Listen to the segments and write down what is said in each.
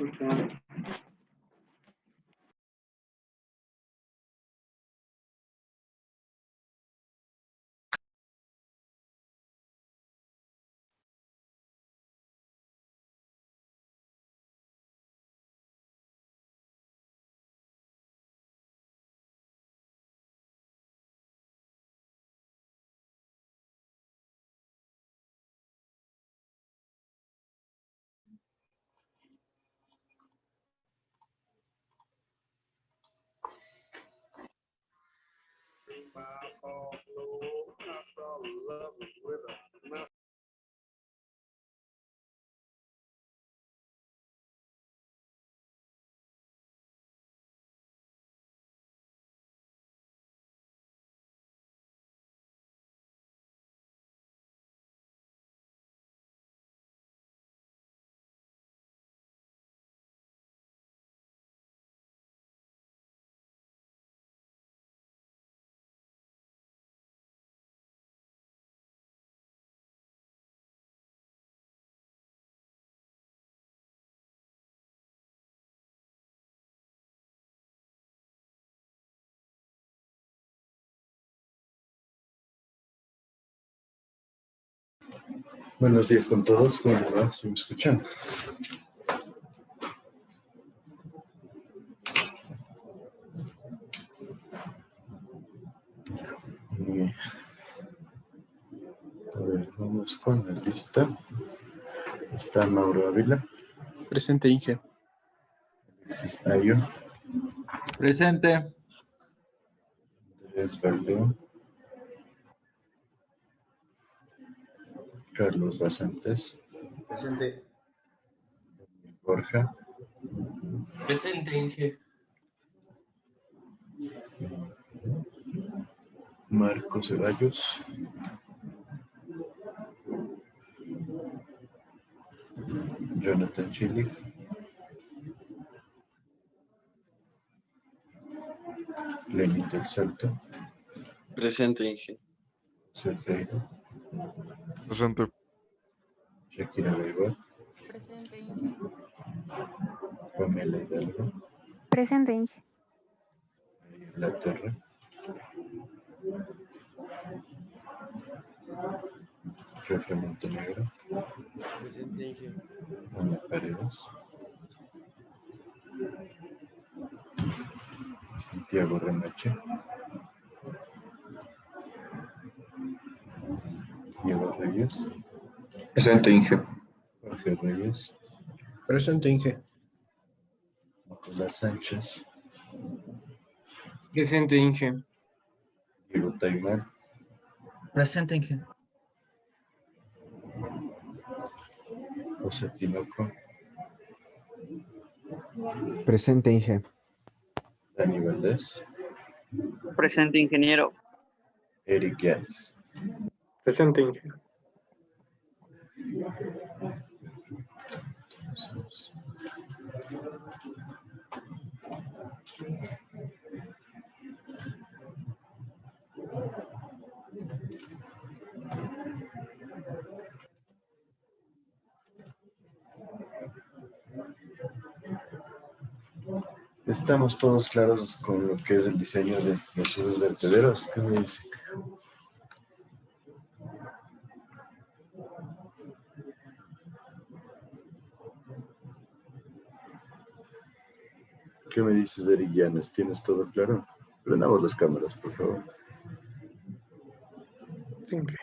Ujú. Buenos días con todos, ¿cómo les va? ¿Se me escuchan? A ver, vamos con la lista. Está Mauro Ávila. Presente, Inge. Alexis Ayo. Presente. Andrés Baldeo. Carlos Basantes. Presente. Borja. Presente, Inge. Marco Ceballos. Jonathan Chili. Lenin del Salto. Presente, Inge. José Freire. Presente. Shakira Leiva. Presente, Inge. Pamela Hidalgo. Presente, Inge. La Torre. Refra Montenegro. Presente, Inge. Ana Paredes. Santiago Remache. Diego Reyes. Presente, Inge. Jorge Reyes. Presente, Inge. Nicolás Sánchez. Presente, Inge. Diego Taimán. Presente, Inge. José Tinoco. Presente, Inge. Dani Valdés. Presente, ingeniero. Eric Yanes. Presente, Inge. Estamos todos claros con lo que es el diseño de sus vertederos. ¿Qué me dice? ¿Qué me dices, Eric Llanes? ¿Tienes todo claro? Prendamos las cámaras, por favor. Sí, Inge.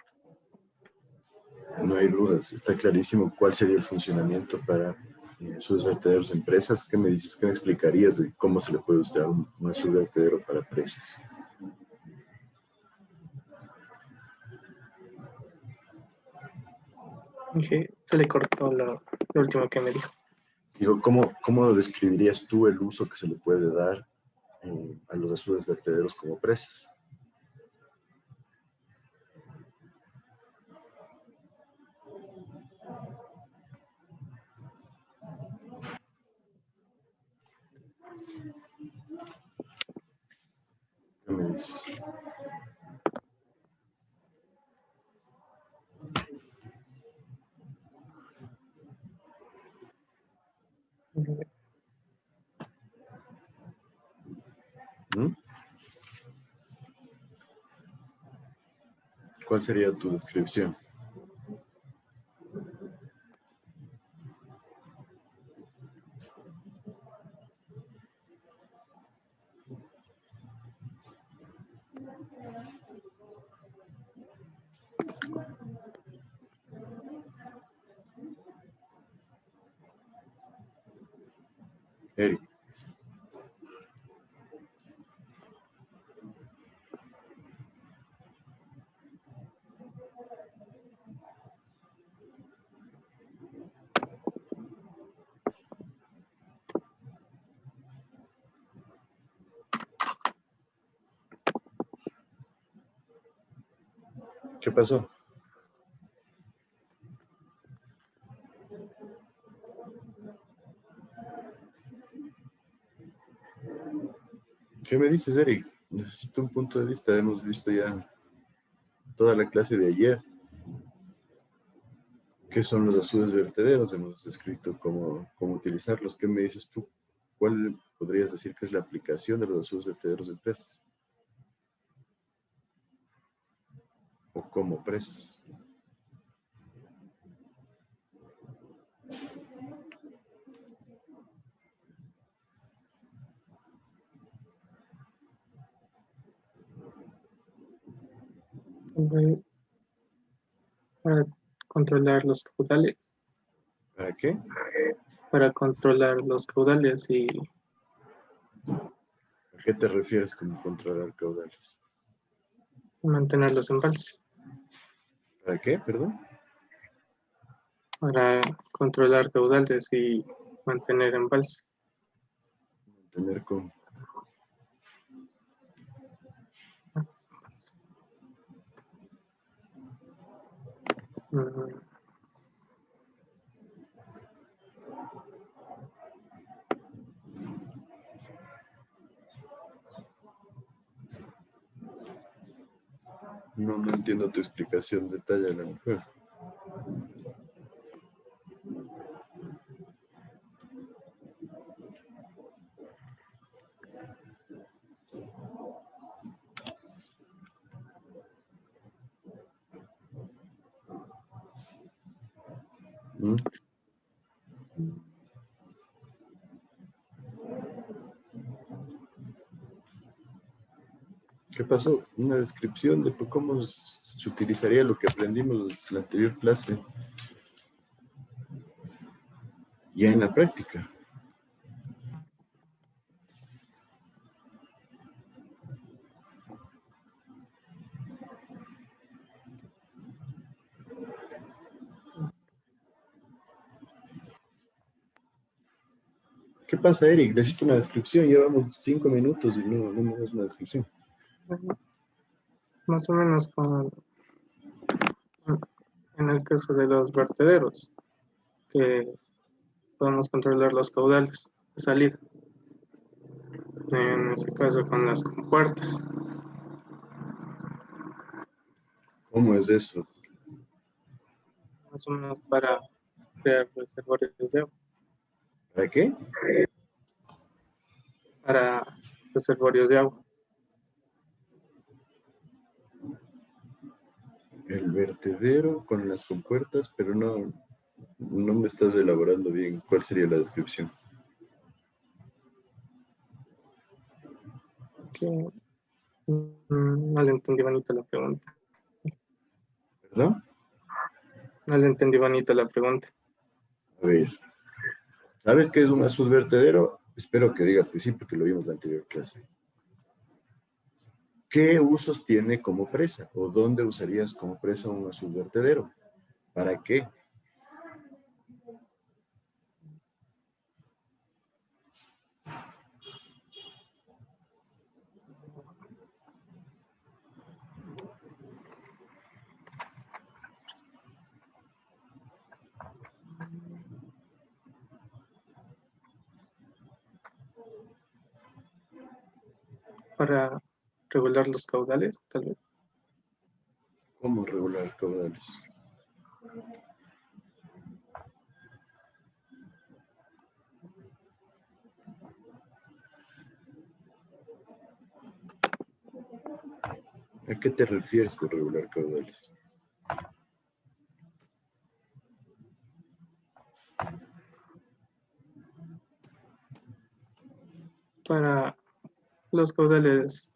No hay dudas, está clarísimo cuál sería el funcionamiento para sus vertederos en presas. ¿Qué me dices? ¿Qué me explicarías de cómo se le puede usar un subvertedero para presas? Inge, se le cortó lo último que me dijo. Digo, ¿cómo describirías tú el uso que se le puede dar a los azules vertederos como presas? ¿Qué me dices? ¿Mm? ¿Cuál sería tu descripción? Eric. ¿Qué pasó? ¿Qué me dices, Eric? Necesito un punto de vista. Hemos visto ya toda la clase de ayer. ¿Qué son los azudes vertederos? Hemos escrito cómo utilizarlos. ¿Qué me dices tú? ¿Cuál podrías decir que es la aplicación de los azudes vertederos en presas? ¿O como presas? Para controlar los caudales. ¿Para qué? Para controlar los caudales y ¿A qué te refieres con controlar caudales? mantener los embalses. ¿Para qué, perdón? Para controlar caudales y mantener embalses. Tener con... Mm, No entiendo tu explicación. Detállala mejor. ¿Mm? ¿Qué pasó? Una descripción de cómo se utilizaría lo que aprendimos en la anterior clase. Ya en la práctica. ¿Qué pasa, Eric? Necesito una descripción. Llevamos 5 minutos y no me das una descripción. Más o menos como en el caso de los vertederos, que podemos controlar los caudales de salida. En ese caso con las compuertas. ¿Cómo es eso? Más o menos para crear reservorios de agua. ¿Para qué? Para reservorios de agua. El vertedero con las compuertas, pero no me estás elaborando bien. ¿Cuál sería la descripción? Que, no le entendí bonito la pregunta. ¿Perdón? No le entendí bonito la pregunta. A ver. ¿Sabes qué es un azul vertedero? Espero que digas que sí, porque lo vimos en la anterior clase. ¿Qué usos tiene como presa? ¿O dónde usarías como presa un azul vertedero? ¿Para qué? Para regular los caudales, tal vez. ¿Cómo regular caudales? ¿A qué te refieres con regular caudales? Para los caudales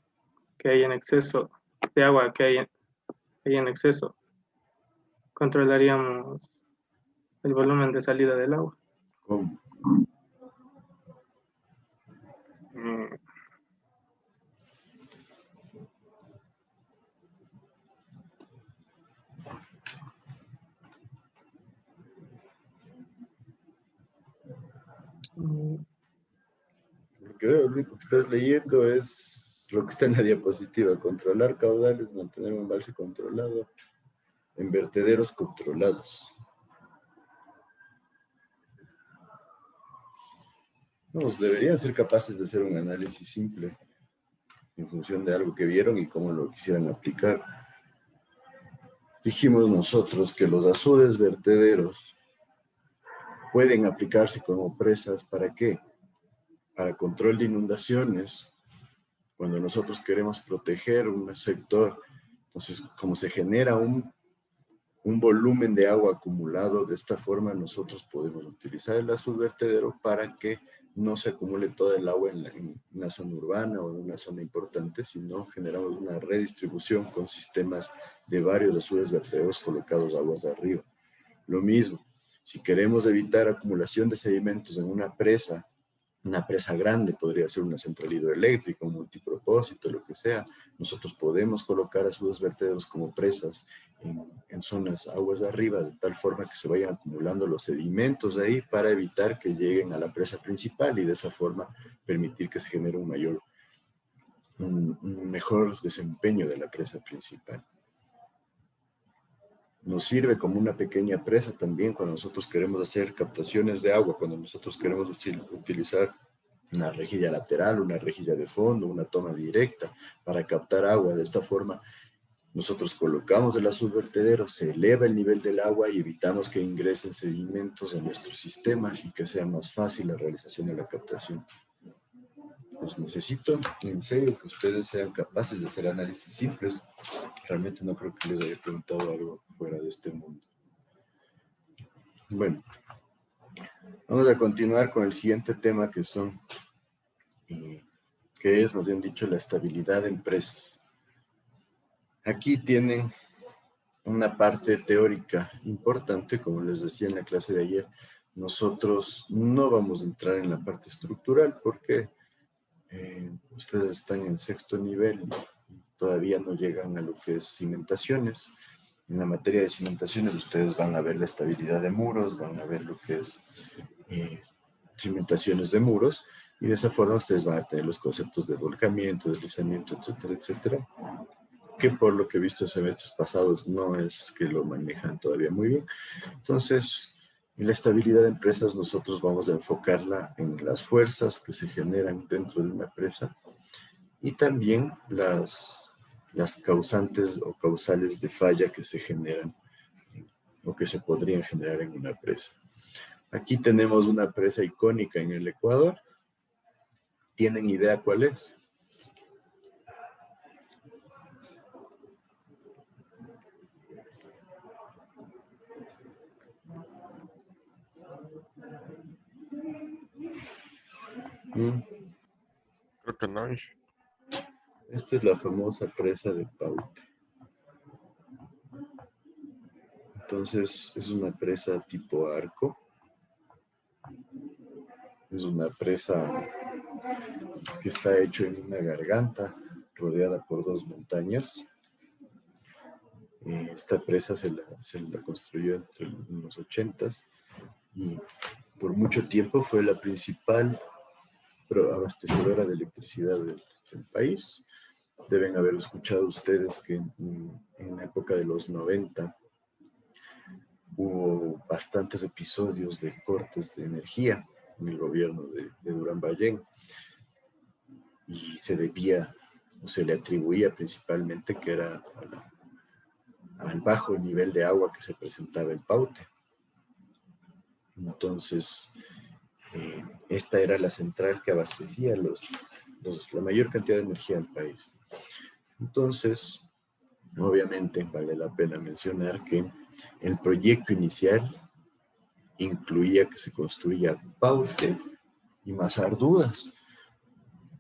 que hay en exceso, de agua que hay en exceso, controlaríamos el volumen de salida del agua. ¿Cómo? Mm, mm, Porque lo único que estás leyendo es lo que está en la diapositiva. Controlar caudales, mantener un embalse controlado, en vertederos controlados. Vamos, deberían ser capaces de hacer un análisis simple en función de algo que vieron y cómo lo quisieran aplicar. Dijimos nosotros que los azudes vertederos pueden aplicarse como presas, ¿para qué? Para control de inundaciones. Cuando nosotros queremos proteger un sector, entonces como se genera un volumen de agua acumulado, de esta forma nosotros podemos utilizar el azud vertedero para que no se acumule toda el agua en una zona urbana o en una zona importante, sino generamos una redistribución con sistemas de varios azudes vertederos colocados aguas de arriba. Lo mismo, si queremos evitar acumulación de sedimentos en una presa grande, podría ser una central hidroeléctrica, un multipropósito, lo que sea, nosotros podemos colocar azudes vertederos como presas en zonas aguas de arriba, de tal forma que se vayan acumulando los sedimentos de ahí para evitar que lleguen a la presa principal y de esa forma permitir que se genere un mejor desempeño de la presa principal. Nos sirve como una pequeña presa también cuando nosotros queremos hacer captaciones de agua, cuando nosotros queremos utilizar una rejilla lateral, una rejilla de fondo, una toma directa para captar agua. De esta forma, nosotros colocamos el azud vertedero, se eleva el nivel del agua y evitamos que ingresen sedimentos a nuestro sistema y que sea más fácil la realización de la captación. Pues necesito, en serio, que ustedes sean capaces de hacer análisis simples. Realmente no creo que les haya preguntado algo fuera de este mundo. Bueno, vamos a continuar con el siguiente tema que es, más bien dicho, la estabilidad de empresas. Aquí tienen una parte teórica importante, como les decía en la clase de ayer. Nosotros no vamos a entrar en la parte estructural porque ustedes están en 6º nivel y todavía no llegan a lo que es cimentaciones. En la materia de cimentaciones ustedes van a ver la estabilidad de muros, van a ver lo que es cimentaciones de muros, y de esa forma ustedes van a tener los conceptos de volcamiento, deslizamiento, etcétera, etcétera, que por lo que he visto en semestres pasados no es que lo manejan todavía muy bien. Entonces, en la estabilidad de empresas nosotros vamos a enfocarla en las fuerzas que se generan dentro de una presa y también las causantes o causales de falla que se generan o que se podrían generar en una presa. Aquí tenemos una presa icónica en el Ecuador. ¿Tienen idea cuál es? Creo que no. Esta es la famosa presa de Paute. Entonces, es una presa tipo arco. Es una presa que está hecha en una garganta rodeada por 2 montañas. Esta presa se la construyó entre los 80s y por mucho tiempo fue la principal abastecedora de electricidad del país. Deben haber escuchado ustedes que en la época de los 90 hubo bastantes episodios de cortes de energía en el gobierno de Durán Ballén y se debía o se le atribuía principalmente que era al bajo nivel de agua que se presentaba en Paute. Entonces, esta era la central que abastecía la mayor cantidad de energía del país. Entonces, Obviamente vale la pena mencionar que el proyecto inicial incluía que se construya Paute y Mazar Dudas.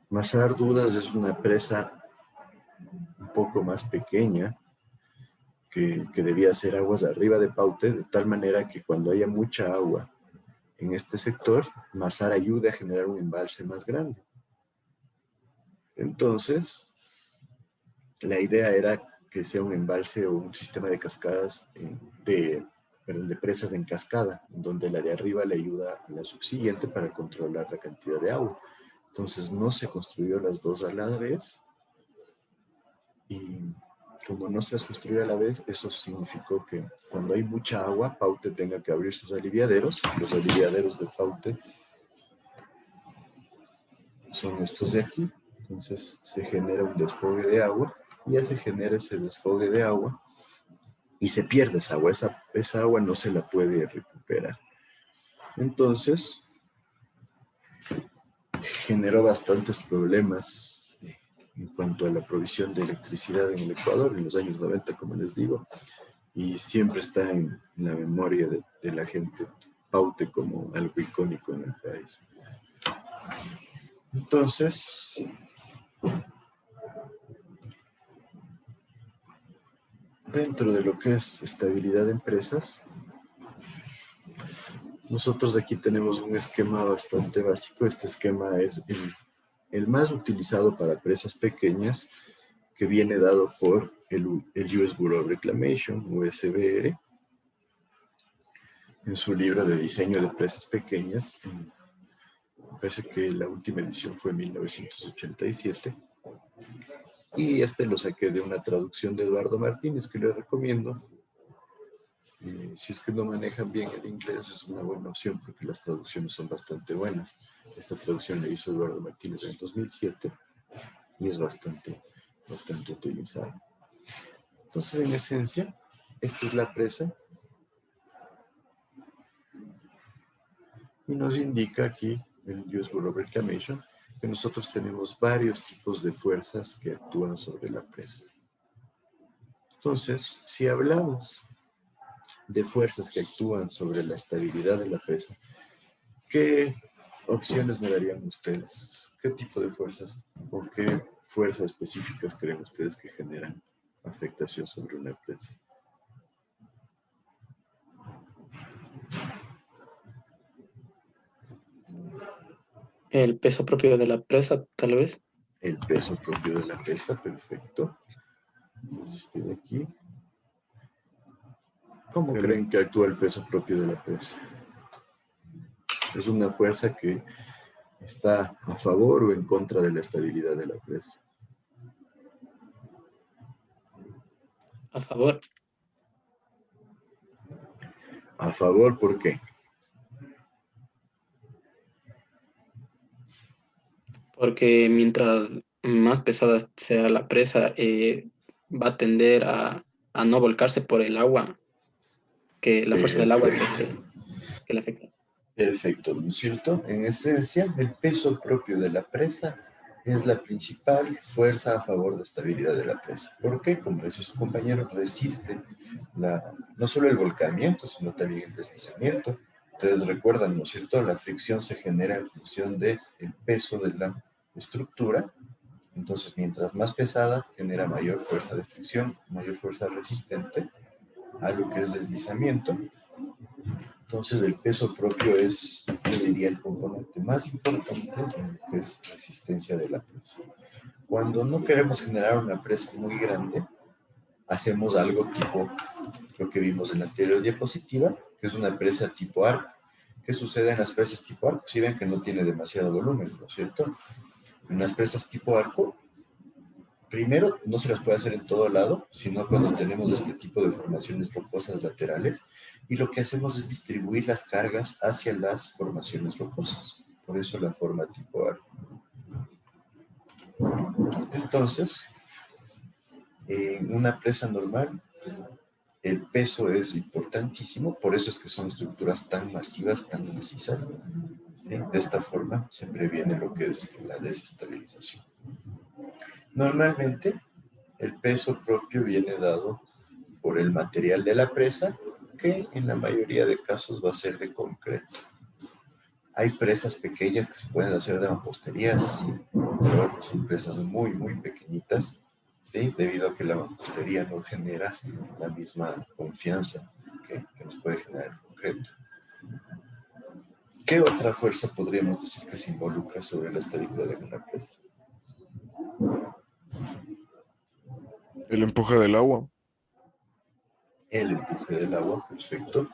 Mazar Dudas es una presa un poco más pequeña que debía ser aguas arriba de Paute, de tal manera que cuando haya mucha agua en este sector, Mazar ayude a generar un embalse más grande. Entonces, la idea era que sea un embalse o un sistema de cascadas, de presas en cascada, donde la de arriba le ayuda a la subsiguiente para controlar la cantidad de agua. Entonces no se construyó las dos a la vez, y como no se las construyó a la vez, eso significó que cuando hay mucha agua, Paute tenga que abrir sus aliviaderos. Los aliviaderos de Paute son estos de aquí. Entonces se genera un desfogue de agua, y ya se genera ese desfogue de agua y se pierde esa agua. Esa agua no se la puede recuperar. Entonces generó bastantes problemas en cuanto a la provisión de electricidad en el Ecuador en los años 90, como les digo, y siempre está en la memoria de la gente Paute como algo icónico en el país. Entonces, dentro de lo que es estabilidad de empresas, nosotros aquí tenemos un esquema bastante básico. Este esquema es el más utilizado para empresas pequeñas, que viene dado por el US Bureau of Reclamation, USBR, en su libro de diseño de empresas pequeñas. Me parece que la última edición fue en 1987. Y este lo saqué de una traducción de Eduardo Martínez, que les recomiendo. Si es que no manejan bien el inglés, es una buena opción porque las traducciones son bastante buenas. Esta traducción la hizo Eduardo Martínez en el 2007 y es bastante utilizada. Entonces, en esencia, esta es la presa. Y nos indica aquí el US Bureau of Reclamation que nosotros tenemos varios tipos de fuerzas que actúan sobre la presa. Entonces, si hablamos de fuerzas que actúan sobre la estabilidad de la presa, ¿qué opciones me darían ustedes? ¿Qué tipo de fuerzas o qué fuerzas específicas creen ustedes que generan afectación sobre una presa? El peso propio de la presa, tal vez. El peso propio de la presa, perfecto. Entonces, de aquí. ¿Cómo creen que actúa el peso propio de la presa? ¿Es una fuerza que está a favor o en contra de la estabilidad de la presa? A favor. A favor, ¿por qué? Porque mientras más pesada sea la presa, va a tender a no volcarse por el agua, que la fuerza del agua que le afecta. Perfecto, ¿no es cierto? En esencia, el peso propio de la presa es la principal fuerza a favor de estabilidad de la presa. ¿Por qué? Como decía su compañero, resiste no solo el volcamiento, sino también el deslizamiento. Entonces recuerdan, ¿no es cierto? La fricción se genera en función del peso de la estructura. Entonces, mientras más pesada, genera mayor fuerza de fricción, mayor fuerza resistente a lo que es deslizamiento. Entonces, el peso propio es, yo diría, el componente más importante en lo que es resistencia de la presa. Cuando no queremos generar una presa muy grande, hacemos algo tipo lo que vimos en la anterior diapositiva, que es una presa tipo arco. ¿Qué sucede en las presas tipo arco? Si ven que no tiene demasiado volumen, ¿no es cierto? En las presas tipo arco, primero, no se las puede hacer en todo lado, sino cuando tenemos este tipo de formaciones rocosas laterales, y lo que hacemos es distribuir las cargas hacia las formaciones rocosas. Por eso la forma tipo arco. Entonces, en una presa normal, el peso es importantísimo, por eso es que son estructuras tan masivas, tan macisas. ¿Sí? De esta forma se previene lo que es la desestabilización. Normalmente, El peso propio viene dado por el material de la presa, que en la mayoría de casos va a ser de concreto. Hay presas pequeñas que se pueden hacer de mampostería, sí, pero son presas muy, muy pequeñitas, ¿sí? Debido a que la mampostería no genera la misma confianza que nos puede generar el concreto. ¿Qué otra fuerza podríamos decir que se involucra sobre la estabilidad de una presa? El empuje del agua. El empuje del agua, perfecto.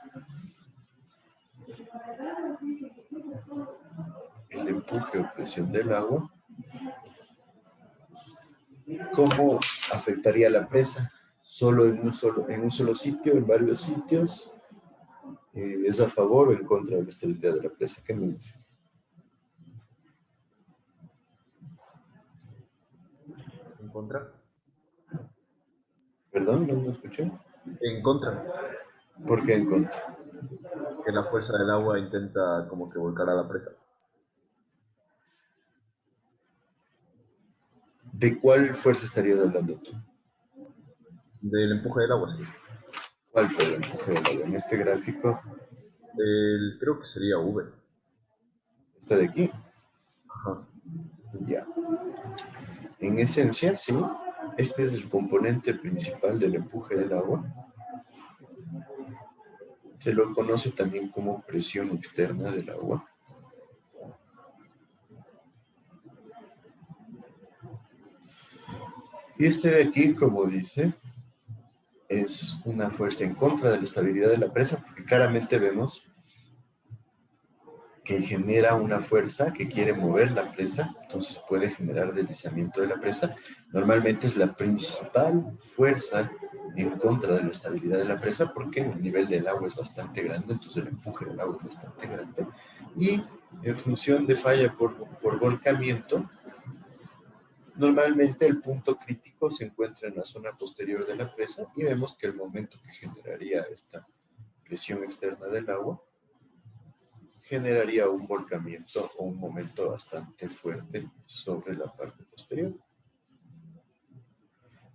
El empuje o presión del agua. ¿Cómo afectaría a la presa? ¿Solo en un solo sitio, en varios sitios? ¿Es a favor o en contra de la estabilidad de la presa? ¿Qué me dice? ¿En contra? ¿Perdón? ¿No me escuché? En contra. ¿Por qué en contra? Que la fuerza del agua intenta como que volcar a la presa. ¿De cuál fuerza estarías hablando tú? Del empuje del agua, sí. ¿Cuál fue el empuje del agua? En este gráfico. Creo que sería V. ¿Está de aquí? Ajá. Ya. En esencia, sí. Este es el componente principal del empuje del agua. Se lo conoce también como presión externa del agua. Y este de aquí, como dice, es una fuerza en contra de la estabilidad de la presa, porque claramente vemos que genera una fuerza que quiere mover la presa, entonces puede generar deslizamiento de la presa. Normalmente es la principal fuerza en contra de la estabilidad de la presa, porque el nivel del agua es bastante grande, entonces el empuje del agua es bastante grande. Y en función de falla por volcamiento, normalmente el punto crítico se encuentra en la zona posterior de la presa y vemos que el momento que generaría esta presión externa del agua generaría un volcamiento o un momento bastante fuerte sobre la parte posterior.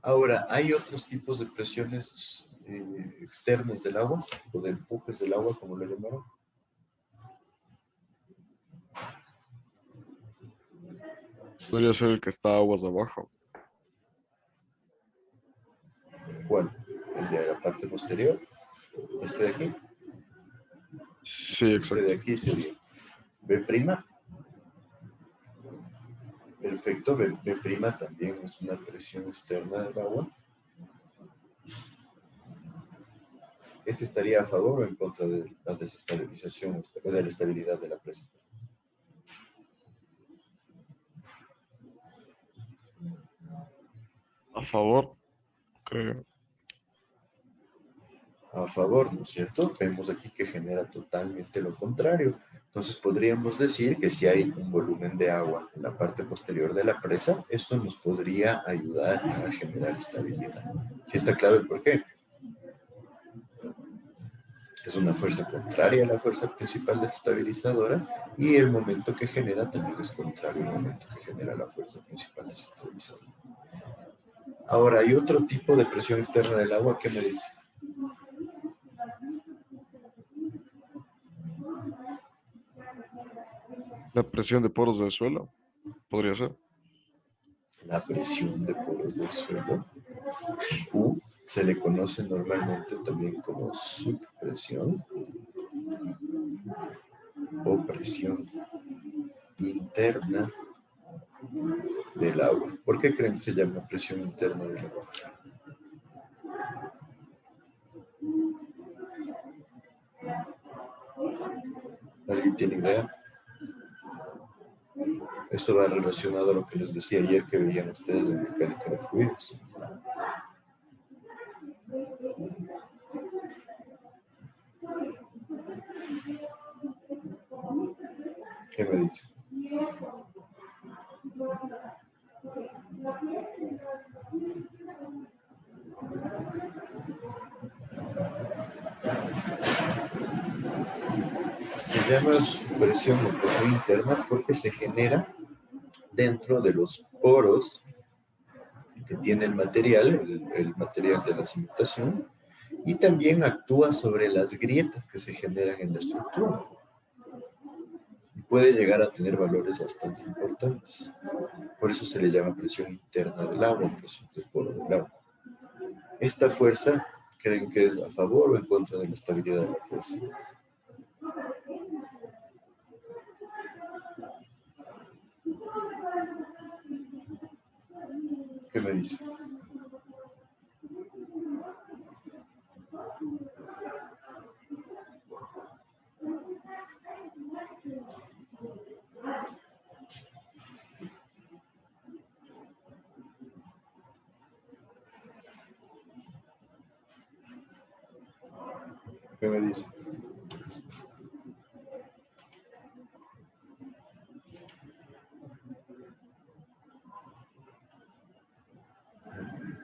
Ahora, hay otros tipos de presiones externas del agua, o de empujes del agua, como lo llamaron. Podría ser el que está aguas abajo. ¿Cuál? El de la parte posterior. Este de aquí. Sí, exacto. Este de aquí sería B'. Perfecto, B' también es una presión externa del agua. ¿Este estaría a favor o en contra de la desestabilización, de la estabilidad de la presa? A favor, creo. A favor, ¿no es cierto? Vemos aquí que genera totalmente lo contrario. Entonces podríamos decir que si hay un volumen de agua en la parte posterior de la presa, esto nos podría ayudar a generar estabilidad. ¿Sí está claro el por qué? Es una fuerza contraria a la fuerza principal desestabilizadora y el momento que genera también es contrario al momento que genera la fuerza principal desestabilizadora. Ahora, hay otro tipo de presión externa del agua. ¿Qué me dice? La presión de poros del suelo, podría ser. La presión de poros del suelo. U se le conoce normalmente también como subpresión o presión interna del agua. ¿Por qué creen que se llama presión interna del agua? ¿Alguien tiene idea? Esto va relacionado a lo que les decía ayer que veían ustedes en mecánica de fluidos. ¿Qué me dice? Se llama presión o presión interna porque se genera dentro de los poros que tiene el material, el material de la cimentación, y también actúa sobre las grietas que se generan en la estructura. Y puede llegar a tener valores bastante importantes. Por eso se le llama presión interna del agua, presión de poro del agua. Esta fuerza, ¿creen que es a favor o en contra de la estabilidad de la presa? ¿Qué me dice? ¿Qué me dice?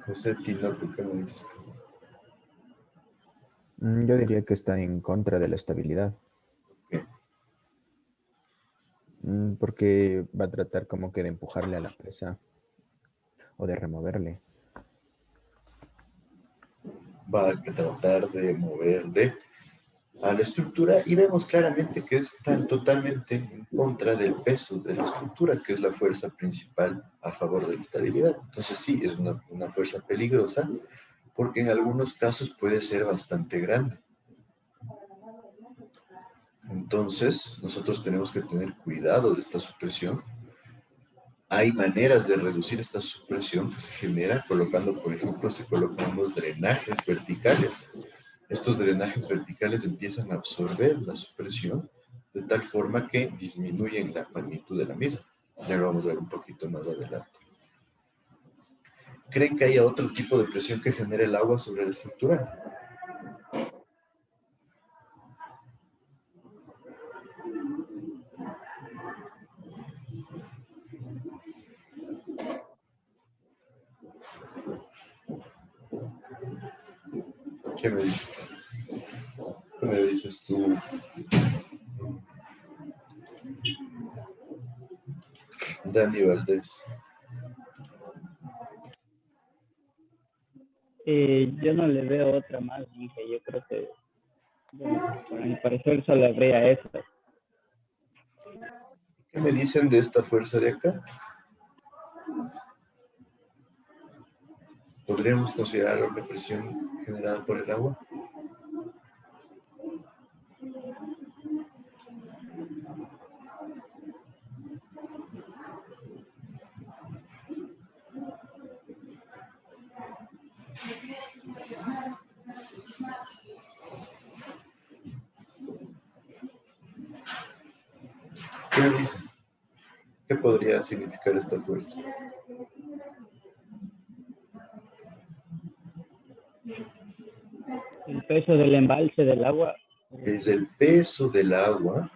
José Tinoco, ¿qué me dices tú? Yo diría que está en contra de la estabilidad. ¿Qué? Porque va a tratar como que de empujarle a la presa o de removerle. Va a tratar de moverle a la estructura y vemos claramente que está totalmente en contra del peso de la estructura, que es la fuerza principal a favor de la estabilidad. Entonces sí, es una fuerza peligrosa porque en algunos casos puede ser bastante grande. Entonces nosotros tenemos que tener cuidado de esta supresión. Hay maneras de reducir esta supresión que se genera colocando, por ejemplo, se colocan unos drenajes verticales. Estos drenajes verticales empiezan a absorber la supresión de tal forma que disminuyen la magnitud de la misma. Ya lo vamos a ver un poquito más adelante. ¿Creen que haya otro tipo de presión que genere el agua sobre la estructura? ¿Qué me dices? ¿Qué me dices tú? Dani Valdés. Yo no le veo otra más, dije. Yo creo que, bueno, para mi parecer solo habría eso. ¿Qué me dicen de esta fuerza de acá? ¿Podríamos considerar una presión generada por el agua? ¿Qué me dicen? ¿Qué podría significar esta fuerza? El peso del embalse del agua. Es el peso del agua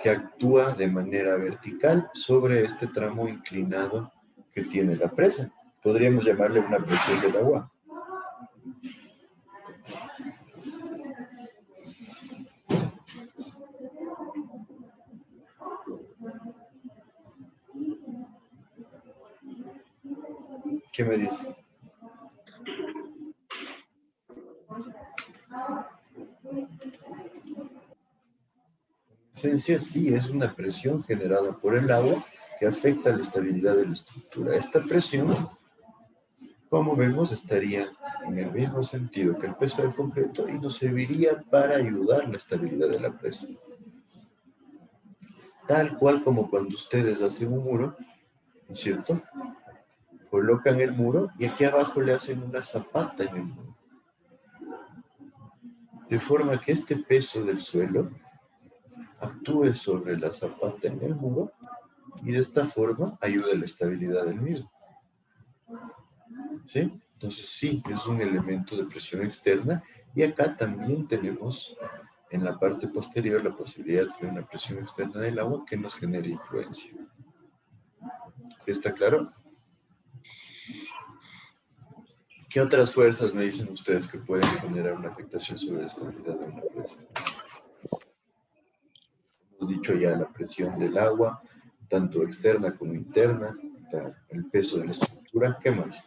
que actúa de manera vertical sobre este tramo inclinado que tiene la presa. Podríamos llamarle una presión del agua. ¿Qué me dice? En esencia, sí, es una presión generada por el agua que afecta la estabilidad de la estructura. Esta presión, como vemos, estaría en el mismo sentido que el peso del concreto y nos serviría para ayudar la estabilidad de la presa. Tal cual como cuando ustedes hacen un muro, ¿no es cierto? Colocan el muro y aquí abajo le hacen una zapata en el muro. De forma que este peso del suelo actúe sobre la zapata en el muro y de esta forma ayuda a la estabilidad del mismo. ¿Sí? Entonces sí, es un elemento de presión externa y acá también tenemos en la parte posterior la posibilidad de tener una presión externa del agua que nos genere influencia. ¿Está claro? ¿Qué otras fuerzas me dicen ustedes que pueden generar una afectación sobre la estabilidad de una presa? Hemos dicho ya la presión del agua, tanto externa como interna, el peso de la estructura. ¿Qué más?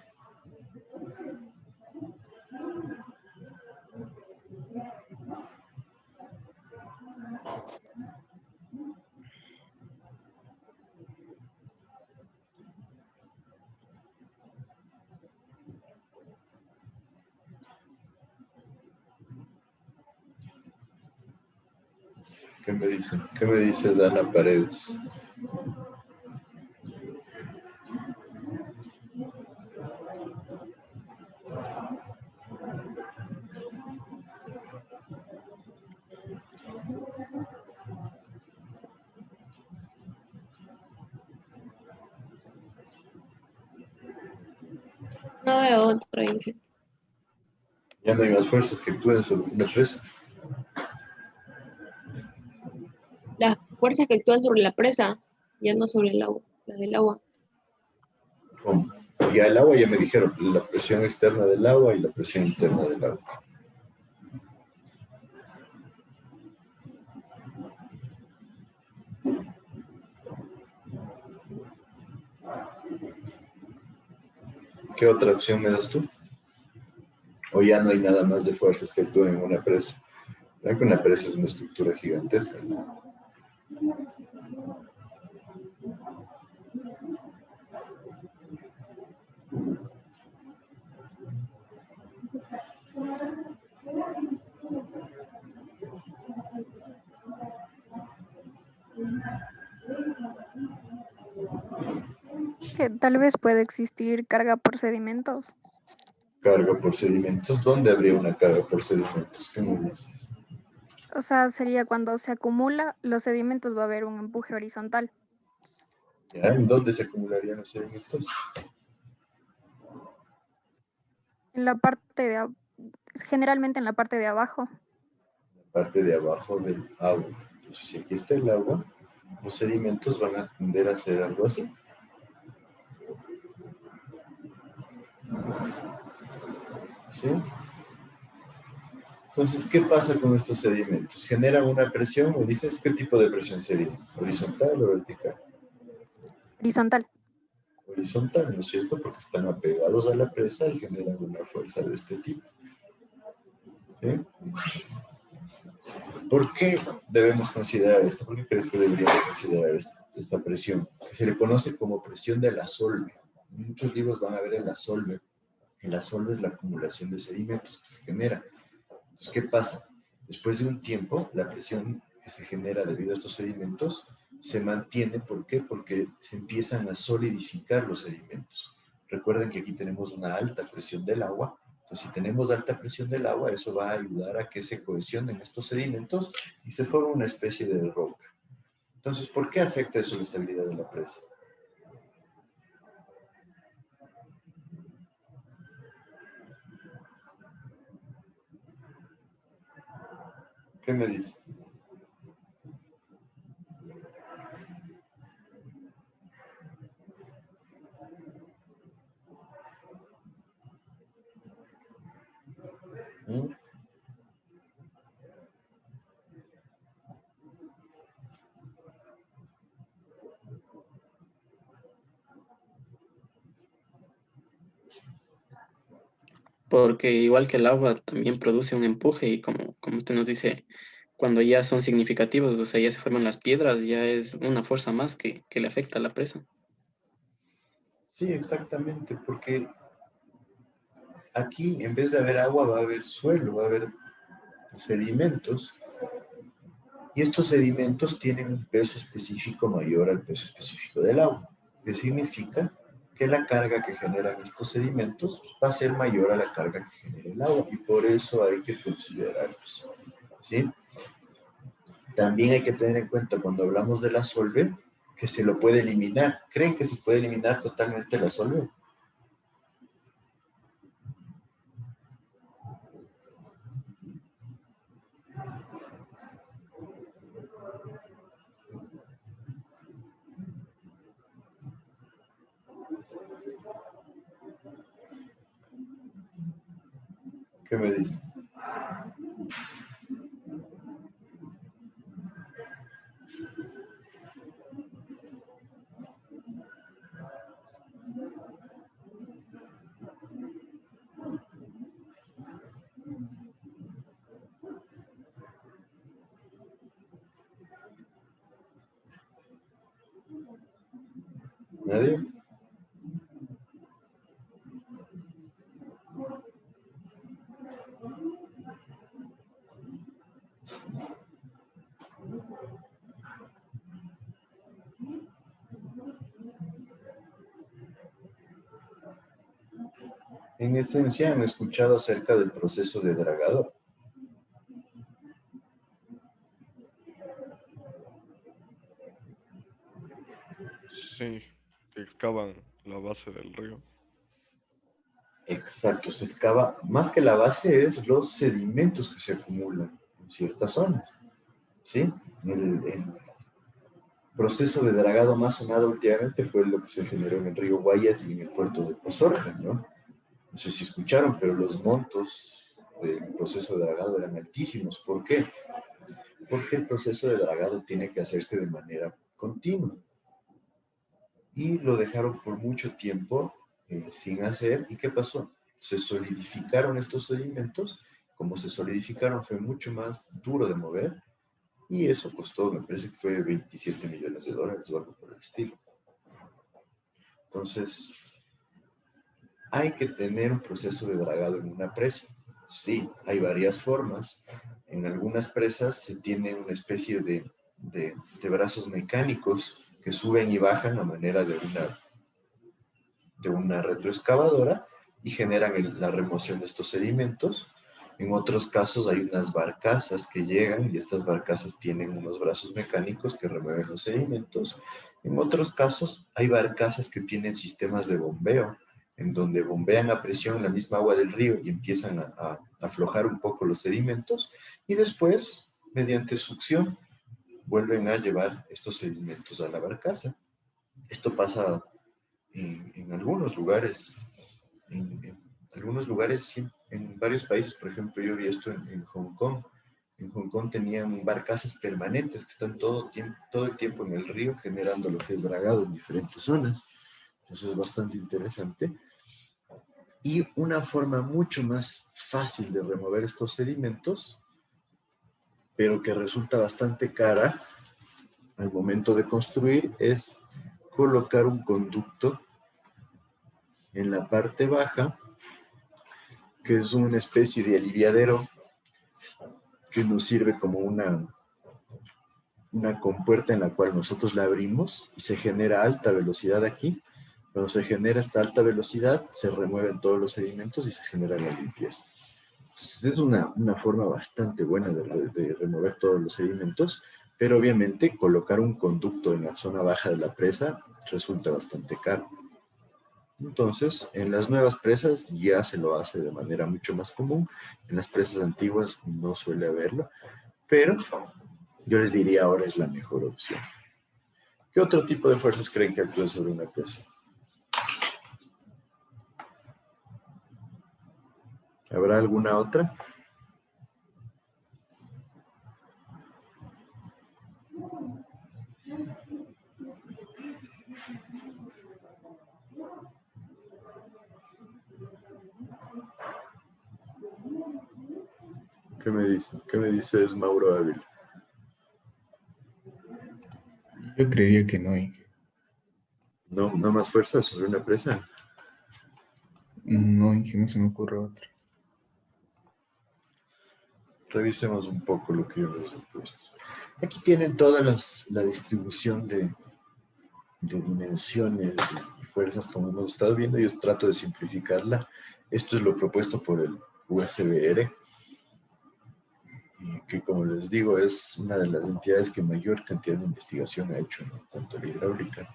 ¿Qué me dicen? ¿Qué me dices, Ana Paredes? No veo otro, Inge. Ya no hay más fuerzas que actúen sobre una presa. Las fuerzas que actúan sobre la presa, ya no sobre el agua, las del agua. ¿Cómo? Ya el agua ya me dijeron, la presión externa del agua y la presión interna del agua. ¿Qué otra opción me das tú? O ya no hay nada más de fuerzas que actúen en una presa. ¿Verdad que una presa es una estructura gigantesca, ¿no? Que tal vez puede existir carga por sedimentos. Carga por sedimentos. ¿Dónde habría una carga por sedimentos? ¿Qué me dices? O sea, sería cuando se acumula los sedimentos va a haber un empuje horizontal. ¿Ya? ¿En dónde se acumularían los sedimentos? En la parte generalmente en la parte de abajo. La parte de abajo del agua. Entonces, si aquí está el agua, los sedimentos van a tender a ser algo así. ¿Sí? Entonces, ¿qué pasa con estos sedimentos? ¿Generan una presión o dices qué tipo de presión sería? ¿Horizontal o vertical? Horizontal. Horizontal, ¿no es cierto? Porque están apegados a la presa y generan una fuerza de este tipo. ¿Sí? ¿Por qué debemos considerar esto? ¿Por qué crees que deberíamos considerar esta presión? Que se le conoce como presión de la solve. En muchos libros van a ver el asolve. El asolve es la acumulación de sedimentos que se genera. Entonces, ¿qué pasa? Después de un tiempo, la presión que se genera debido a estos sedimentos se mantiene. ¿Por qué? Porque se empiezan a solidificar los sedimentos. Recuerden que aquí tenemos una alta presión del agua. Entonces, si tenemos alta presión del agua, eso va a ayudar a que se cohesionen estos sedimentos y se forme una especie de roca. Entonces, ¿por qué afecta eso la estabilidad de la presa? ¿Qué me dice? ¿Mm? Porque igual que el agua también produce un empuje y como usted nos dice, cuando ya son significativos, o sea, ya se forman las piedras, ya es una fuerza más que le afecta a la presa. Sí, exactamente, porque aquí en vez de haber agua va a haber suelo, va a haber sedimentos, y estos sedimentos tienen un peso específico mayor al peso específico del agua, que significa que la carga que generan estos sedimentos va a ser mayor a la carga que genera el agua, y por eso hay que considerarlos, ¿sí? También hay que tener en cuenta cuando hablamos de la solve, que se lo puede eliminar. ¿Creen que se puede eliminar totalmente la solve? ¿Qué me dicen? ¿Nadie? En esencia, han escuchado acerca del proceso de dragado. Sí, que excavan la base del río. Exacto, se excava, más que la base, es los sedimentos que se acumulan en ciertas zonas, ¿sí? El proceso de dragado más sonado últimamente fue lo que se generó en el río Guayas y en el puerto de Pozorja, ¿no? No sé si escucharon, pero los montos del proceso de dragado eran altísimos. ¿Por qué? Porque el proceso de dragado tiene que hacerse de manera continua. Y lo dejaron por mucho tiempo sin hacer. ¿Y qué pasó? Se solidificaron estos sedimentos. Como se solidificaron, fue mucho más duro de mover. Y eso costó, me parece que fue 27 millones de dólares o algo por el estilo. Entonces, hay que tener un proceso de dragado en una presa. Sí, hay varias formas. En algunas presas se tiene una especie de brazos mecánicos que suben y bajan a manera de una retroexcavadora y generan la remoción de estos sedimentos. En otros casos hay unas barcazas que llegan y estas barcazas tienen unos brazos mecánicos que remueven los sedimentos. En otros casos hay barcazas que tienen sistemas de bombeo, en donde bombean a presión la misma agua del río y empiezan a aflojar un poco los sedimentos y después, mediante succión, vuelven a llevar estos sedimentos a la barcaza. Esto pasa en algunos lugares, en algunos lugares, sí, en varios países. Por ejemplo, yo vi esto en Hong Kong. En Hong Kong tenían barcazas permanentes que están todo el tiempo en el río generando lo que es dragado en diferentes zonas. Entonces es bastante interesante. Y una forma mucho más fácil de remover estos sedimentos, pero que resulta bastante cara al momento de construir, es colocar un conducto en la parte baja, que es una especie de aliviadero que nos sirve como una compuerta en la cual nosotros la abrimos y se genera alta velocidad aquí. Cuando se genera esta alta velocidad, se remueven todos los sedimentos y se genera la limpieza. Entonces es una forma bastante buena de remover todos los sedimentos, pero obviamente colocar un conducto en la zona baja de la presa resulta bastante caro. Entonces, en las nuevas presas ya se lo hace de manera mucho más común. En las presas antiguas no suele haberlo, pero yo les diría ahora es la mejor opción. ¿Qué otro tipo de fuerzas creen que actúan sobre una presa? ¿Habrá alguna otra? ¿Qué me dice? ¿Qué me dices, Mauro Ávila? Yo creería que no hay. ¿No más fuerza sobre una presa? No, Inge, no se me ocurre otra. Revisemos un poco lo que yo les he puesto. Aquí tienen toda la distribución de dimensiones y fuerzas como hemos estado viendo. Yo trato de simplificarla. Esto es lo propuesto por el USBR, que como les digo es una de las entidades que mayor cantidad de investigación ha hecho en cuanto a la hidráulica.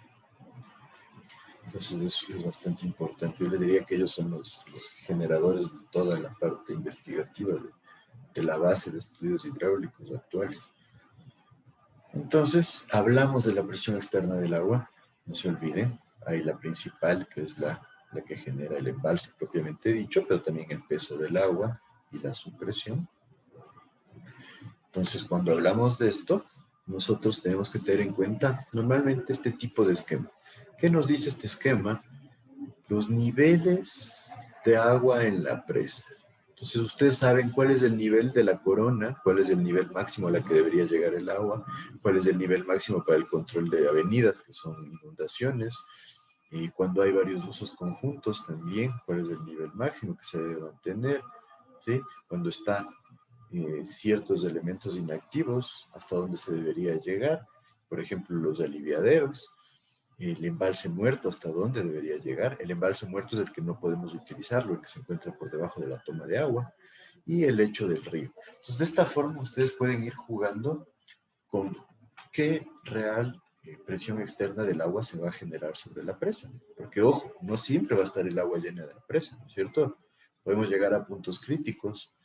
Entonces eso es bastante importante. Yo le diría que ellos son los generadores de toda la parte investigativa de la base de estudios hidráulicos actuales. Entonces, hablamos de la presión externa del agua. No se olviden, hay la principal, que es la que genera el embalse propiamente dicho, pero también el peso del agua y la supresión. Entonces, cuando hablamos de esto, nosotros tenemos que tener en cuenta normalmente este tipo de esquema. ¿Qué nos dice este esquema? Los niveles de agua en la presa. Entonces, ustedes saben cuál es el nivel de la corona, cuál es el nivel máximo a la que debería llegar el agua, cuál es el nivel máximo para el control de avenidas, que son inundaciones, y cuando hay varios usos conjuntos también, cuál es el nivel máximo que se debe mantener, ¿sí? Cuando están ciertos elementos inactivos, hasta dónde se debería llegar, por ejemplo, los aliviaderos. el embalse muerto, hasta dónde debería llegar. El embalse muerto es el que no podemos utilizarlo, el que se encuentra por debajo de la toma de agua, y el lecho del río. Entonces, de esta forma, ustedes pueden ir jugando con qué real presión externa del agua se va a generar sobre la presa. Porque, ojo, no siempre va a estar el agua llena de la presa, ¿no es cierto? Podemos llegar a puntos críticos,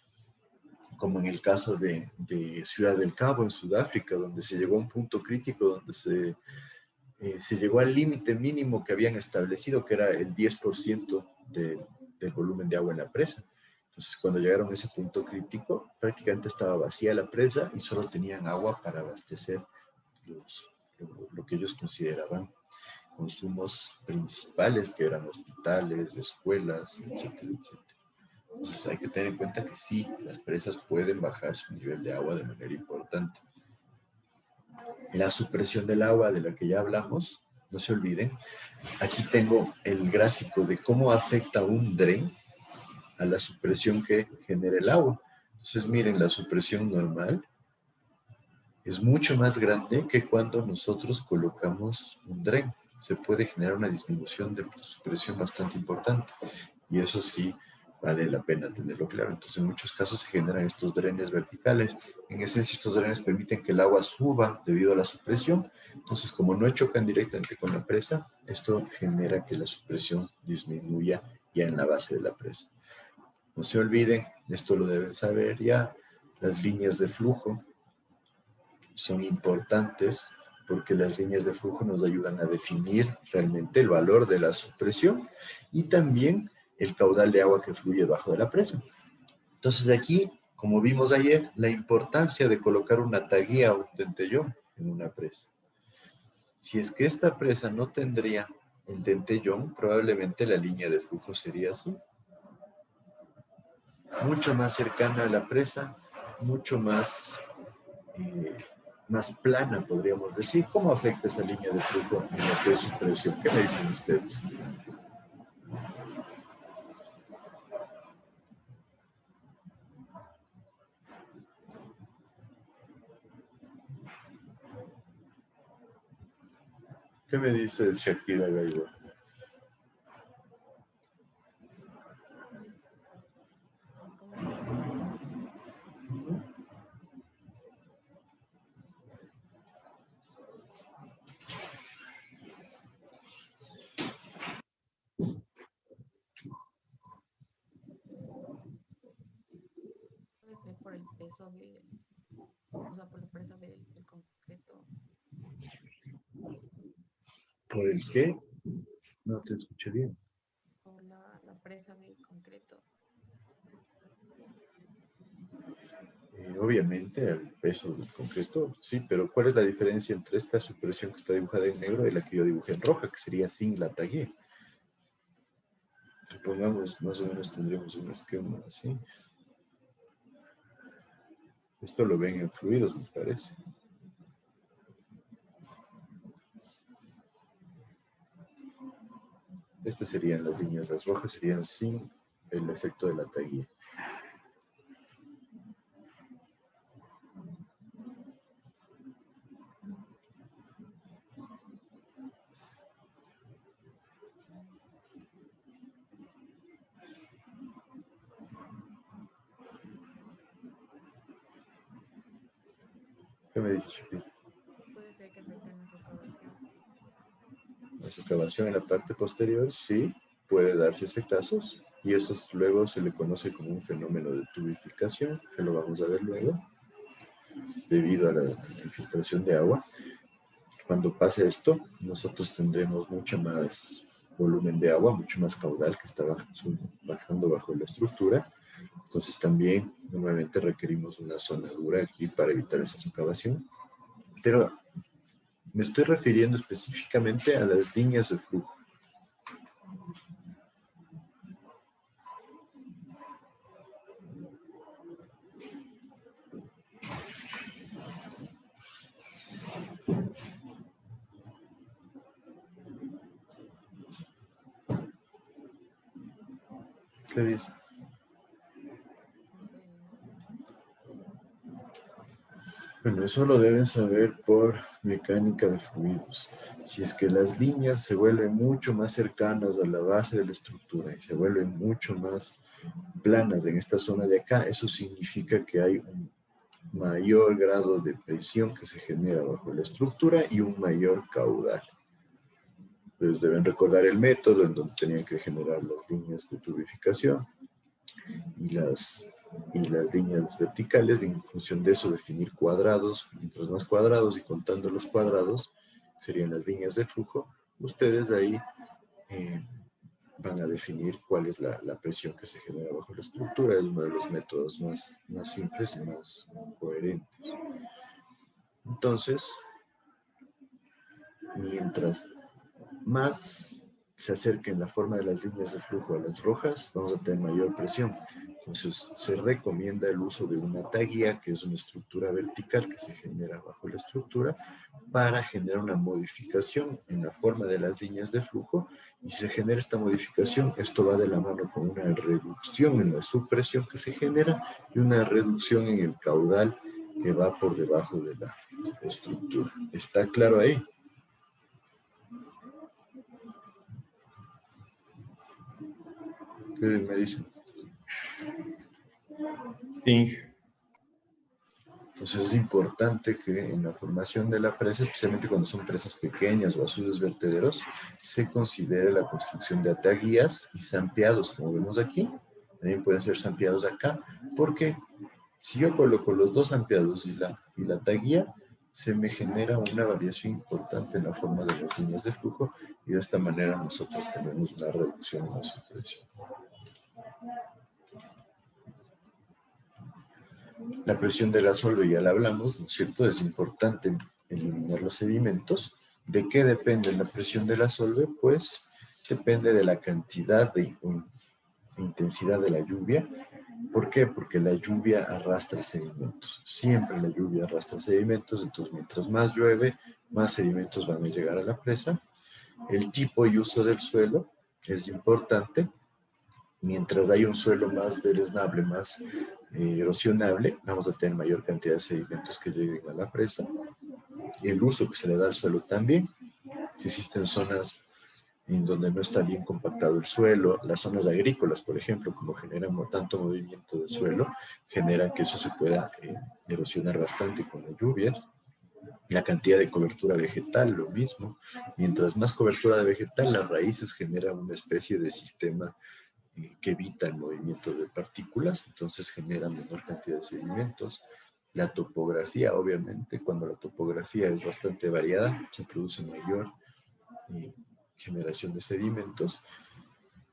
como en el caso de Ciudad del Cabo, en Sudáfrica, donde se llegó a un punto crítico, donde se llegó al límite mínimo que habían establecido, que era el 10% del volumen de agua en la presa. Entonces, cuando llegaron a ese punto crítico, prácticamente estaba vacía la presa y solo tenían agua para abastecer lo que ellos consideraban consumos principales, que eran hospitales, escuelas, etcétera, etcétera. Entonces, hay que tener en cuenta que sí, las presas pueden bajar su nivel de agua de manera importante. La supresión del agua de la que ya hablamos, no se olviden, aquí tengo el gráfico de cómo afecta un dren a la supresión que genera el agua. Entonces, miren, la supresión normal es mucho más grande que cuando nosotros colocamos un dren. Se puede generar una disminución de supresión bastante importante. Y eso sí vale la pena tenerlo claro. Entonces, en muchos casos se generan estos drenes verticales. En esencia, estos drenes permiten que el agua suba debido a la supresión. Entonces, como no chocan directamente con la presa, esto genera que la supresión disminuya ya en la base de la presa. No se olviden, esto lo deben saber ya, las líneas de flujo son importantes porque las líneas de flujo nos ayudan a definir realmente el valor de la supresión y también el caudal de agua que fluye debajo de la presa. Entonces aquí, como vimos ayer, la importancia de colocar una taguía o un dentellón en una presa. Si es que esta presa no tendría el dentellón, probablemente la línea de flujo sería así. Mucho más cercana a la presa, mucho más plana, podríamos decir. ¿Cómo afecta esa línea de flujo en lo que es su presión? ¿Qué me dicen ustedes? ¿Qué me dices, Shakira Gaibo? Puede ser por el peso de, o sea, por la presa del concreto. ¿Por el qué? No te escuché bien. Por la presa del concreto. Obviamente el peso del concreto, sí, pero ¿cuál es la diferencia entre esta supresión que está dibujada en negro y la que yo dibujé en roja, que sería sin la taguía? Supongamos, más o menos tendríamos un esquema así. Esto lo ven en fluidos, me parece. Estas serían las líneas, las rojas serían sin el efecto de la taguía. ¿Qué me dices, Shakira? Puede ser que afecte en la socavación. La socavación en la parte posterior, sí, puede darse ese caso, y eso luego se le conoce como un fenómeno de tubificación, que lo vamos a ver luego, debido a la infiltración de agua. Cuando pase esto, nosotros tendremos mucho más volumen de agua, mucho más caudal que está bajando bajo la estructura. Entonces también normalmente requerimos una zona dura aquí para evitar esa socavación. Pero me estoy refiriendo específicamente a las líneas de flujo. ¿Qué dice? No sé. Bueno, eso lo deben saber por mecánica de fluidos. Si es que las líneas se vuelven mucho más cercanas a la base de la estructura y se vuelven mucho más planas en esta zona de acá, eso significa que hay un mayor grado de presión que se genera bajo la estructura y un mayor caudal. Entonces deben recordar el método en donde tenían que generar las líneas de tubificación y las líneas verticales, en función de eso definir cuadrados, mientras más cuadrados y contando los cuadrados, serían las líneas de flujo. Ustedes ahí van a definir cuál es la presión que se genera bajo la estructura. Es uno de los métodos más simples y más coherentes. Entonces, mientras más se acerquen la forma de las líneas de flujo a las rojas, vamos a tener mayor presión. Entonces, se recomienda el uso de una taguía, que es una estructura vertical que se genera bajo la estructura, para generar una modificación en la forma de las líneas de flujo. Y si se genera esta modificación, esto va de la mano con una reducción en la subpresión que se genera y una reducción en el caudal que va por debajo de la estructura. ¿Está claro ahí? ¿Qué me dicen? Sí. Entonces es importante que en la formación de la presa, especialmente cuando son presas pequeñas o azules vertederos, se considere la construcción de ataguías y zampeados, como vemos aquí. También pueden ser zampeados acá, porque si yo coloco los dos zampeados y la taguía, se me genera una variación importante en la forma de las líneas de flujo y de esta manera nosotros tenemos una reducción en la subpresión. La presión de la solve ya la hablamos, ¿no es cierto? Es importante eliminar los sedimentos. ¿De qué depende la presión de la solve? Pues depende de la cantidad de intensidad de la lluvia. ¿Por qué? Porque la lluvia arrastra sedimentos. Siempre la lluvia arrastra sedimentos, entonces mientras más llueve, más sedimentos van a llegar a la presa. El tipo y uso del suelo es importante. Mientras hay un suelo más deleznable, más erosionable, vamos a tener mayor cantidad de sedimentos que lleguen a la presa. Y el uso que se le da al suelo también. Si existen zonas en donde no está bien compactado el suelo, las zonas agrícolas, por ejemplo, como generan tanto movimiento de suelo, generan que eso se pueda erosionar bastante con las lluvias. La cantidad de cobertura vegetal, lo mismo. Mientras más cobertura de vegetal, las raíces generan una especie de sistema que evita el movimiento de partículas, entonces genera menor cantidad de sedimentos. La topografía, obviamente, cuando la topografía es bastante variada, se produce mayor generación de sedimentos,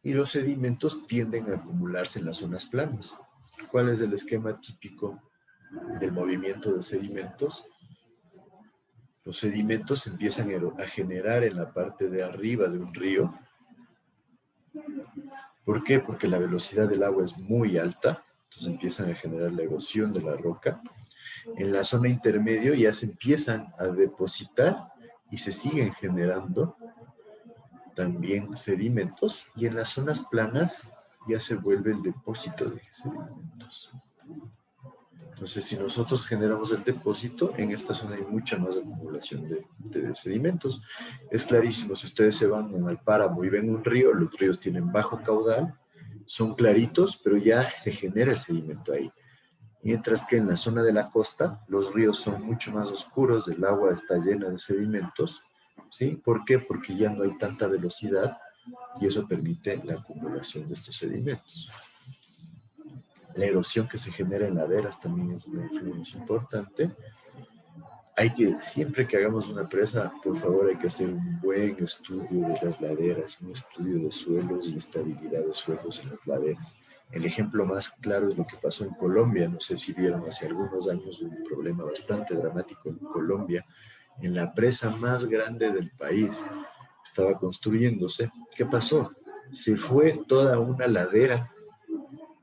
y los sedimentos tienden a acumularse en las zonas planas. ¿Cuál es el esquema típico del movimiento de sedimentos? Los sedimentos empiezan a generar en la parte de arriba de un río. ¿Por qué? Porque la velocidad del agua es muy alta, entonces empiezan a generar la erosión de la roca. En la zona intermedio ya se empiezan a depositar y se siguen generando también sedimentos, y en las zonas planas ya se vuelve el depósito de sedimentos. Entonces, si nosotros generamos el depósito, en esta zona hay mucha más acumulación de sedimentos. Es clarísimo, si ustedes se van al páramo y ven un río, los ríos tienen bajo caudal, son claritos, pero ya se genera el sedimento ahí. Mientras que en la zona de la costa, los ríos son mucho más oscuros, el agua está llena de sedimentos, ¿sí? ¿Por qué? Porque ya no hay tanta velocidad y eso permite la acumulación de estos sedimentos. La erosión que se genera en laderas también es una influencia importante. Hay que, siempre que hagamos una presa, por favor, hay que hacer un buen estudio de las laderas, un estudio de suelos y estabilidad de suelos en las laderas. El ejemplo más claro es lo que pasó en Colombia. No sé si vieron, hace algunos años un problema bastante dramático en Colombia. En la presa más grande del país estaba construyéndose. ¿Qué pasó? Se fue toda una ladera,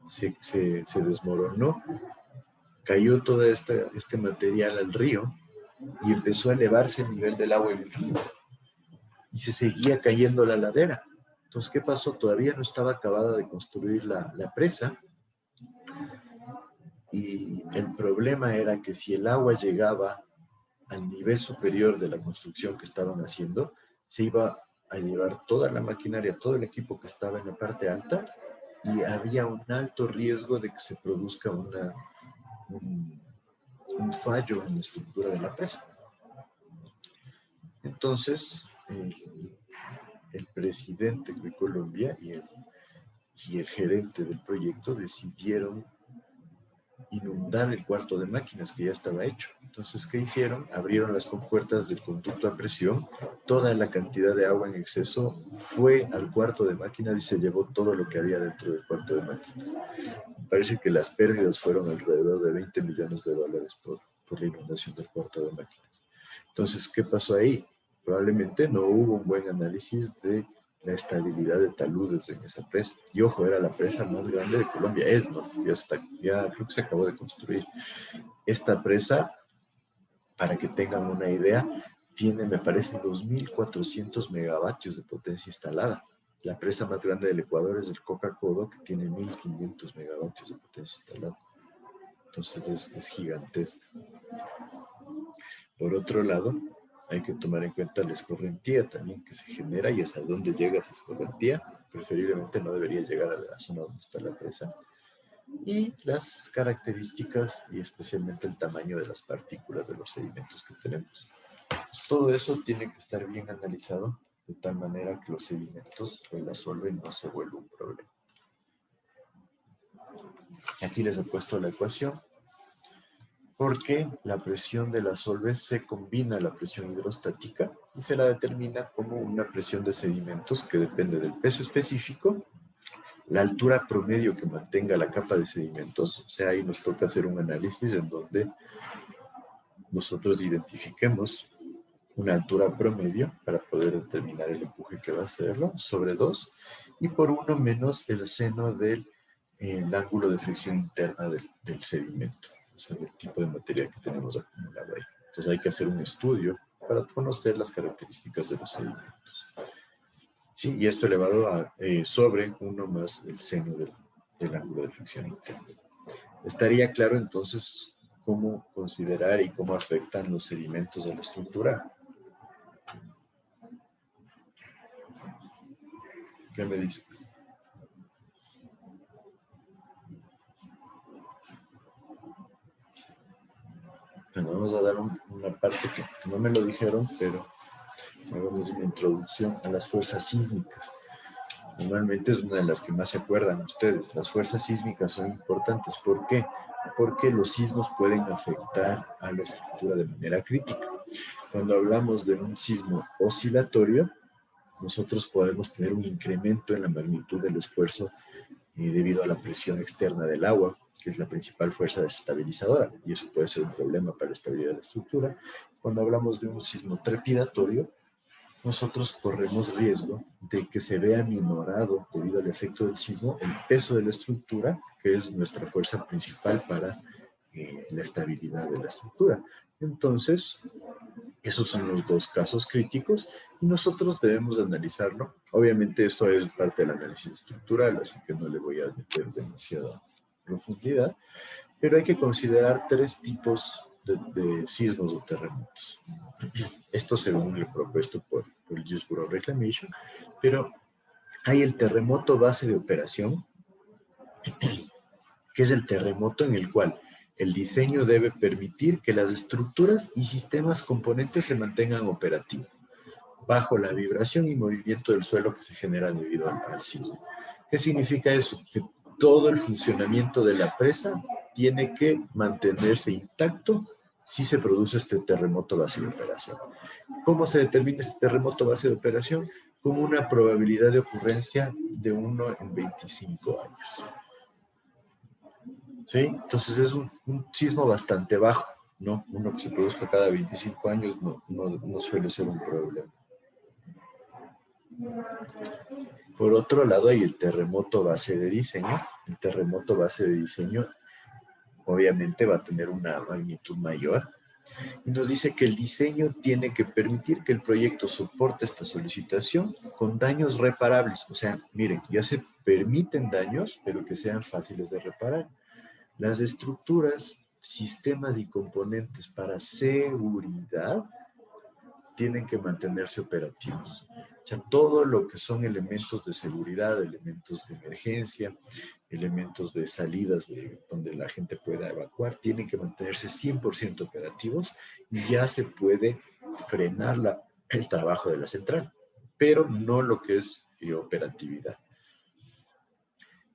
se desmoronó, cayó todo este material al río y empezó a elevarse el nivel del agua en el río. Y se seguía cayendo la ladera. Entonces, ¿qué pasó? Todavía no estaba acabada de construir la presa. Y el problema era que si el agua llegaba al nivel superior de la construcción que estaban haciendo, se iba a llevar toda la maquinaria, todo el equipo que estaba en la parte alta, y había un alto riesgo de que se produzca un fallo en la estructura de la presa. Entonces, el presidente de Colombia y el gerente del proyecto decidieron inundar el cuarto de máquinas que ya estaba hecho. Entonces, ¿qué hicieron? Abrieron las compuertas del conducto a presión, toda la cantidad de agua en exceso fue al cuarto de máquinas y se llevó todo lo que había dentro del cuarto de máquinas. Parece que las pérdidas fueron alrededor de $20 millones por la inundación del cuarto de máquinas. Entonces, ¿qué pasó ahí? Probablemente no hubo un buen análisis de la estabilidad de taludes en esa presa. Y ojo, era la presa más grande de Colombia. ¿No? Ya creo que se acabó de construir. Esta presa, para que tengan una idea, tiene, me parece, 2.400 megavatios de potencia instalada. La presa más grande del Ecuador es el Coca-Codo, que tiene 1.500 megavatios de potencia instalada. Entonces es gigantesca. Por otro lado, hay que tomar en cuenta la escorrentía también que se genera, y hasta dónde llega esa escorrentía. Preferiblemente no debería llegar a la zona donde está la presa. Y las características y especialmente el tamaño de las partículas de los sedimentos que tenemos. Pues todo eso tiene que estar bien analizado de tal manera que los sedimentos o la solve no se vuelva un problema. Aquí les he puesto la ecuación, porque la presión de la solve se combina a la presión hidrostática y se la determina como una presión de sedimentos que depende del peso específico, la altura promedio que mantenga la capa de sedimentos. O sea, ahí nos toca hacer un análisis en donde nosotros identifiquemos una altura promedio para poder determinar el empuje que va a hacerlo sobre 2, y por 1 menos el seno del ángulo de fricción interna del sedimento, o sea, del tipo de material que tenemos acumulado ahí. Entonces hay que hacer un estudio para conocer las características de los sedimentos. Sí, y esto elevado a sobre 1 más el seno del ángulo de fricción interna. Estaría claro entonces cómo considerar y cómo afectan los sedimentos a la estructura. ¿Qué me dice? Bueno, vamos a dar una parte que no me lo dijeron, pero hagamos una introducción a las fuerzas sísmicas. Normalmente es una de las que más se acuerdan ustedes. Las fuerzas sísmicas son importantes. ¿Por qué? Porque los sismos pueden afectar a la estructura de manera crítica. Cuando hablamos de un sismo oscilatorio, nosotros podemos tener un incremento en la magnitud del esfuerzo debido a la presión externa del agua, que es la principal fuerza desestabilizadora, y eso puede ser un problema para la estabilidad de la estructura. Cuando hablamos de un sismo trepidatorio, nosotros corremos riesgo de que se vea minorado debido al efecto del sismo el peso de la estructura, que es nuestra fuerza principal para la estabilidad de la estructura. Entonces, esos son los dos casos críticos y nosotros debemos analizarlo. Obviamente esto es parte del análisis estructural, así que no le voy a meter demasiada profundidad, pero hay que considerar 3 tipos de sismos o terremotos. Esto según lo propuesto por el Just Borough Reclamation, pero hay el terremoto base de operación, que es el terremoto en el cual el diseño debe permitir que las estructuras y sistemas componentes se mantengan operativos, bajo la vibración y movimiento del suelo que se genera debido al sismo. ¿Qué significa eso? Que todo el funcionamiento de la presa tiene que mantenerse intacto si se produce este terremoto base de operación. ¿Cómo se determina este terremoto base de operación? Como una probabilidad de ocurrencia de 1 en 25 años. ¿Sí? Entonces es un sismo bastante bajo, ¿no? Uno que se produzca cada 25 años no suele ser un problema. Por otro lado hay el terremoto base de diseño. El terremoto base de diseño obviamente va a tener una magnitud mayor y nos dice que el diseño tiene que permitir que el proyecto soporte esta solicitación con daños reparables. O sea, miren, ya se permiten daños, pero que sean fáciles de reparar. Las estructuras, sistemas y componentes para seguridad tienen que mantenerse operativos. O sea, todo lo que son elementos de seguridad, elementos de emergencia, elementos de salidas de donde la gente pueda evacuar, tienen que mantenerse 100% operativos y ya se puede frenar el trabajo de la central, pero no lo que es operatividad.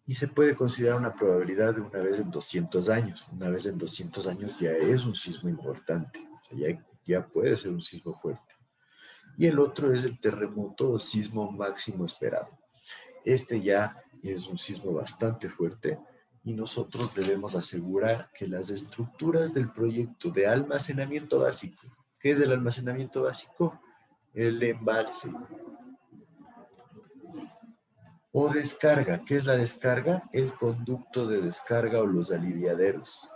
Y se puede considerar una probabilidad de una vez en 200 años. Una vez en 200 años ya es un sismo importante, o sea, ya puede ser un sismo fuerte. Y el otro es el terremoto o sismo máximo esperado. Este ya es un sismo bastante fuerte y nosotros debemos asegurar que las estructuras del proyecto de almacenamiento básico, ¿qué es el almacenamiento básico? El embalse. O descarga, ¿qué es la descarga? El conducto de descarga o los aliviaderos.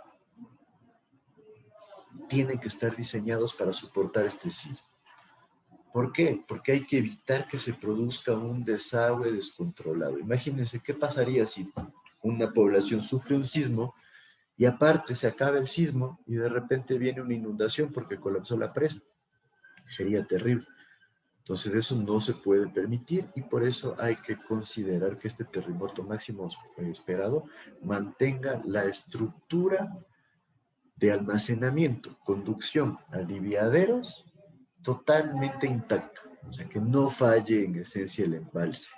Tienen que estar diseñados para soportar este sismo. ¿Por qué? Porque hay que evitar que se produzca un desagüe descontrolado. Imagínense qué pasaría si una población sufre un sismo y aparte se acaba el sismo y de repente viene una inundación porque colapsó la presa. Sería terrible. Entonces eso no se puede permitir y por eso hay que considerar que este terremoto máximo esperado mantenga la estructura de almacenamiento, conducción, aliviaderos totalmente intacta. O sea, que no falle en esencia el embalse.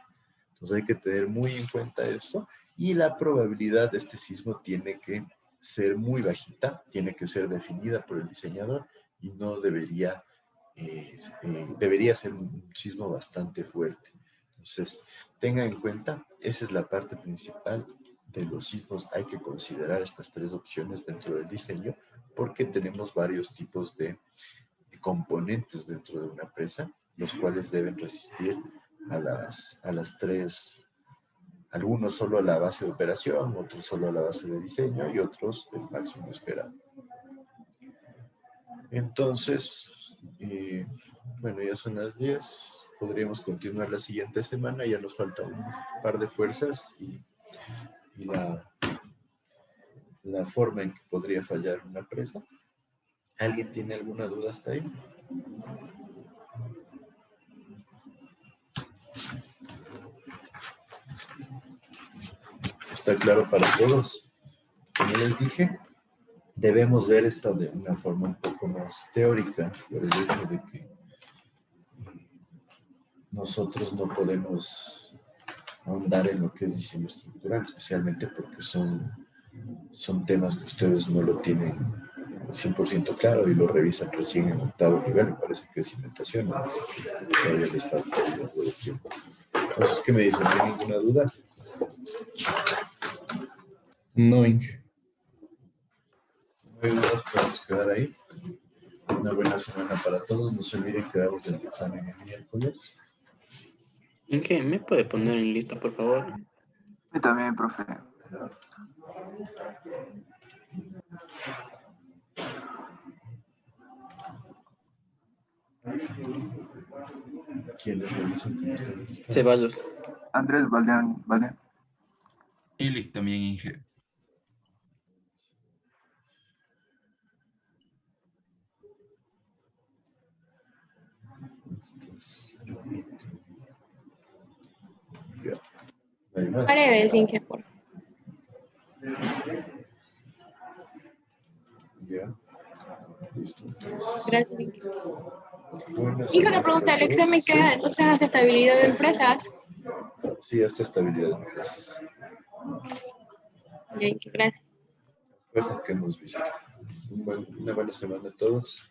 Entonces hay que tener muy en cuenta eso y la probabilidad de este sismo tiene que ser muy bajita, tiene que ser definida por el diseñador y no debería ser un sismo bastante fuerte. Entonces, tengan en cuenta, esa es la parte principal de los sismos. Hay que considerar estas tres opciones dentro del diseño porque tenemos varios tipos de componentes dentro de una presa, los cuales deben resistir a las tres, algunos solo a la base de operación, otros solo a la base de diseño y otros el máximo esperado. Entonces, bueno, ya son las 10, podríamos continuar la siguiente semana, ya nos falta un par de fuerzas y la forma en que podría fallar una presa. ¿Alguien tiene alguna duda hasta ahí? ¿Está claro para todos? Como les dije, debemos ver esto de una forma un poco más teórica, por el hecho de que nosotros no podemos ahondar en lo que es diseño estructural, especialmente porque son temas que ustedes no lo tienen 100% claro y lo revisan recién en octavo nivel, me parece que es cimentación, ¿no? Todavía les falta algo de tiempo. Entonces, ¿qué me dicen? ¿No hay ninguna duda? No, Inge. No hay dudas, podemos quedar ahí. Una buena semana para todos. No se olviden que damos el examen el miércoles. ¿En qué? ¿Me puede poner en lista, por favor? Yo también, profe. ¿Quiénes me dicen que no están en lista? Ceballos. Andrés Valdeán, ¿vale? Illich también, Inge. Paredes, Inge, por favor. Ya. Listo. Gracias, Inge. Buenas Inge, una pregunta, ¿el examen queda entonces hasta estabilidad de empresas? Sí, hasta estabilidad de empresas. Bien, gracias. Fuerzas que hemos visto. Una buena semana a todos.